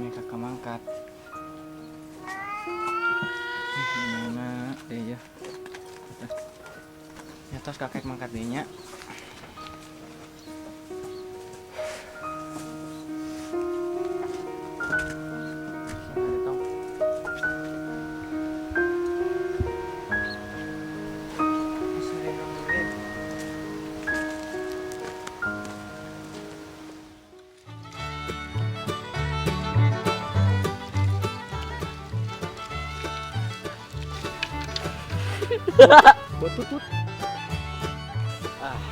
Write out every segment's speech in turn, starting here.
kakak mangkat. Gimana deh ya? Ya tos kakek mangkat deh nya. Buat tutut.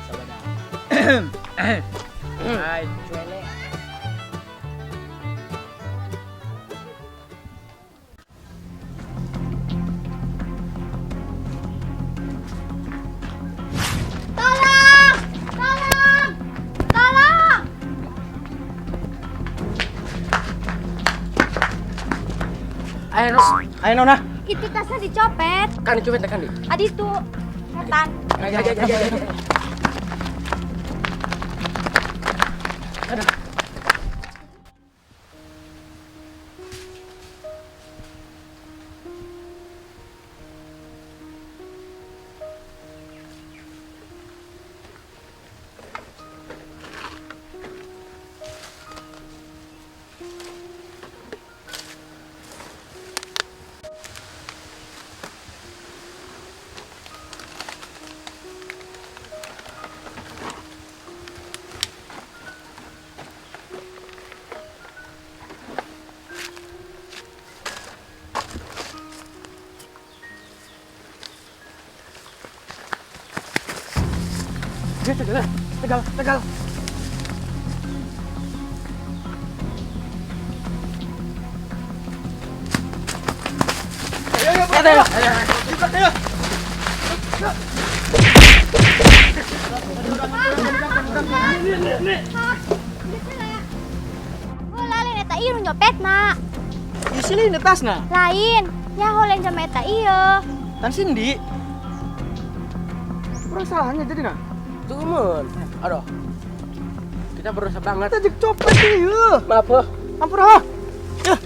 Sabar. Hai, cuele. Tolong! Tolong! Tolong! Ayo Nona. Itu tasnya dicopet. Kan dicopet kan di. Adi tuh setan. Ya. Tegal. Ayo. Oh, lalin eta ieu nu nyopetna. Di sini di tasna. Lain, ya holen jam eta ieu. Tan Cindy. Perasaannya jadi nah. Tumun. Aduh. Kita berusaha banget. Kita copet ieu. Maaf, Ho. Ampun, Ho. Ya.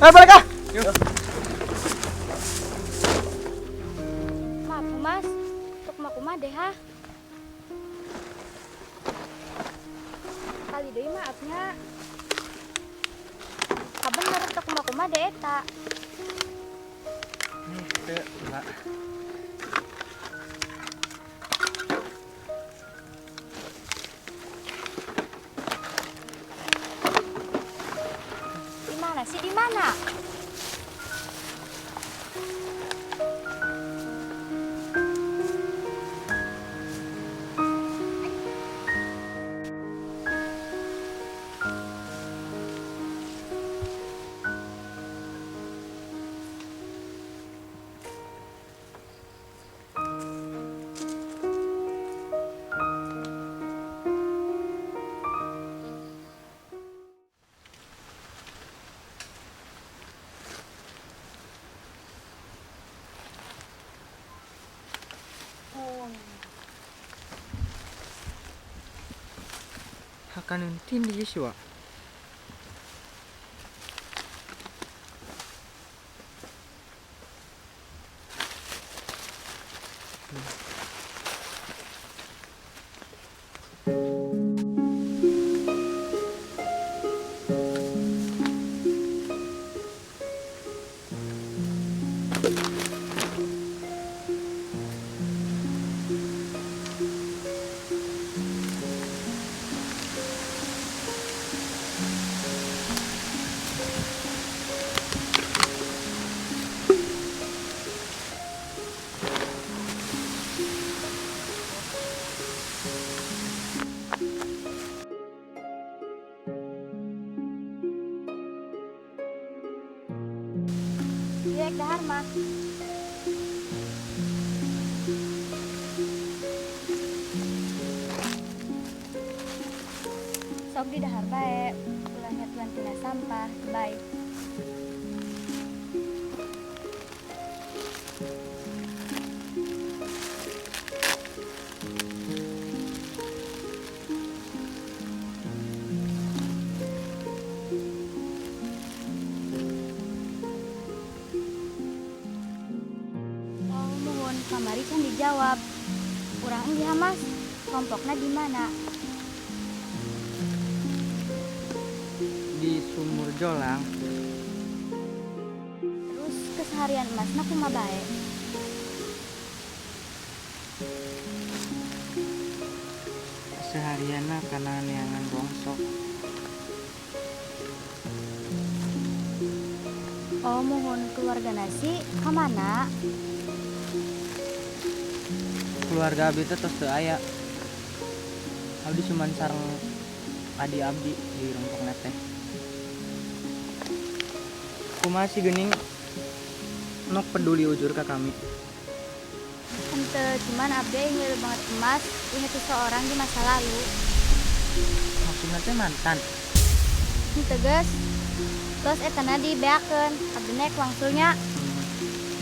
Ayo balik ah. Yuk. Maaf, Mas. Tuk makumaha deh ha. Kali deui maafnya. Bener tuk makumaha deh eta. Enggak. Di mana? Hakanan tindi Yesua. Direk dahar mah. Sok di dahar bae. Ulah nyatuan tina sampah. Bye. jawab. Urang engge Mas, kelompoknya di mana? Di Sumur Jolang. Terus keseharian Masna kumaha bae? Sehariana karena neangan bongsok. Oh, mohon keluarga nasi kamana? Keluarga abdi teh tos teu aya. Abdi cuman sareng adi abdi di rompokna teh. Kumaha si geuning nok peduli ujur ka kami. Ente, cuman abdi inget banget Mas, inget seseorang di masa lalu. Maksudna teh mantan. Henteu geus. Terus etana dibeakeun, abdi nek wangsulnya.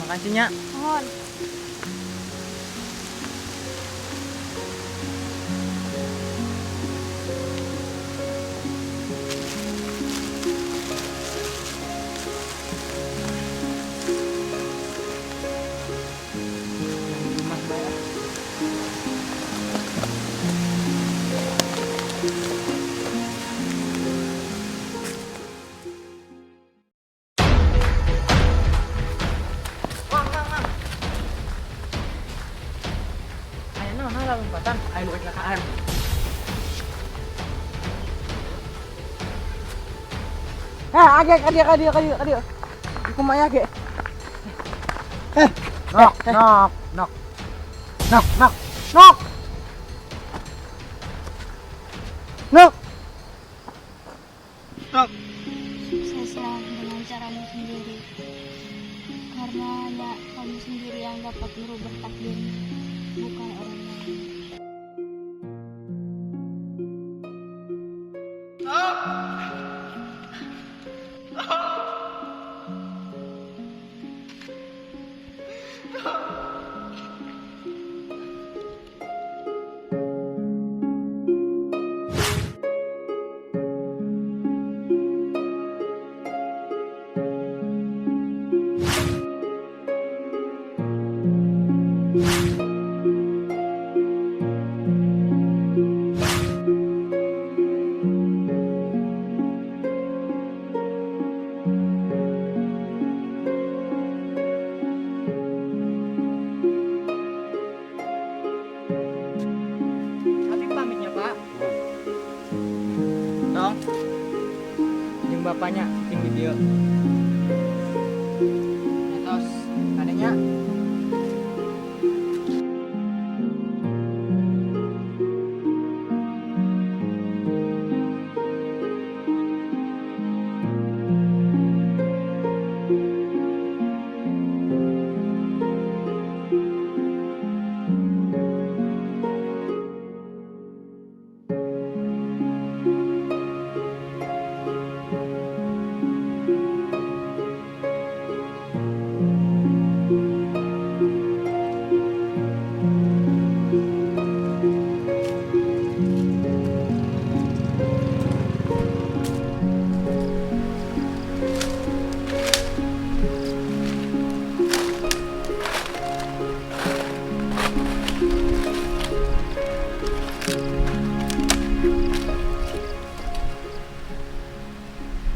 Makasih nya. Mohon. Rumah saya. Aya naon lah lompatan, aya nu kecelakaan. Adik. Kumaha ge? Nok. Sukseslah dengan caramu sendiri. Karena hanya kamu sendiri yang dapat merubah takdirmu, bukan orang lain. Habib pamitnya Pak. Dong. Jeung bapaknya bikin video. Terus adanya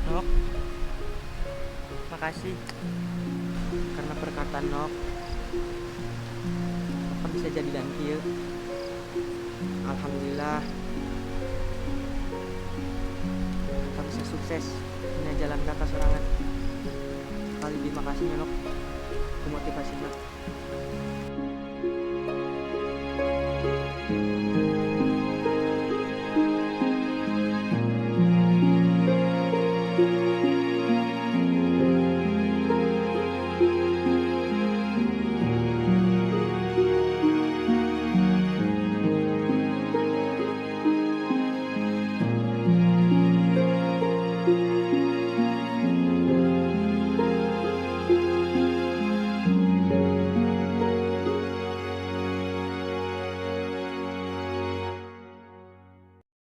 Nok. Makasih karena perkataan Nok. Apa bisa jadi dan kieu. Alhamdulillah. Kita bisa sukses punya jalan kata sorangan. Kali terima kasihnya Nok. Ku motivasi Nok.